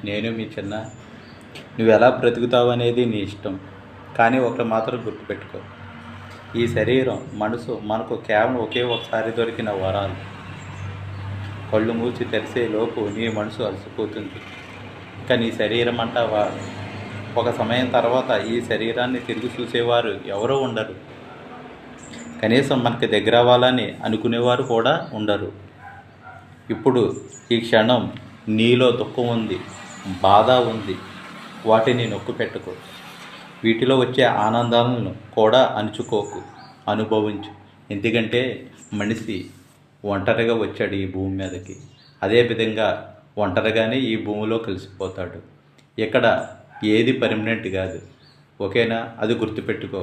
నేను మీ చిన్న. నువ్వు ఎలా బ్రతుకుతావు అనేది నీ ఇష్టం, కానీ ఒకటి మాత్రం గుర్తుపెట్టుకో. ఈ శరీరం, మనసు మనకు కేవలం ఒకే ఒకసారి దొరికిన వరాలు. కళ్ళు మూసి తెరిసే లోపు నీ మనసు అలసిపోతుంది. ఇంకా నీ శరీరం అంటావా? ఒక సమయం తర్వాత ఈ శరీరాన్ని తిరిగి చూసేవారు ఎవరూ ఉండరు. కనీసం మనకి దగ్గర అవ్వాలని అనుకునేవారు కూడా ఉండరు. ఇప్పుడు ఈ క్షణం నీలో దుఃఖం ఉంది, బాధ ఉంది. వాటిని నొక్కి పెట్టుకో. వీటిలో వచ్చే ఆనందాలను కూడా అణుచుకోకు, అనుభవించు. ఎందుకంటే మనిషి ఒంటరిగా వచ్చాడు ఈ భూమి మీదకి. అదేవిధంగా ఒంటరిగానే ఈ భూమిలో కలిసిపోతాడు. ఇక్కడ ఏది పర్మనెంట్ కాదు. ఓకేనా? అది గుర్తుపెట్టుకో.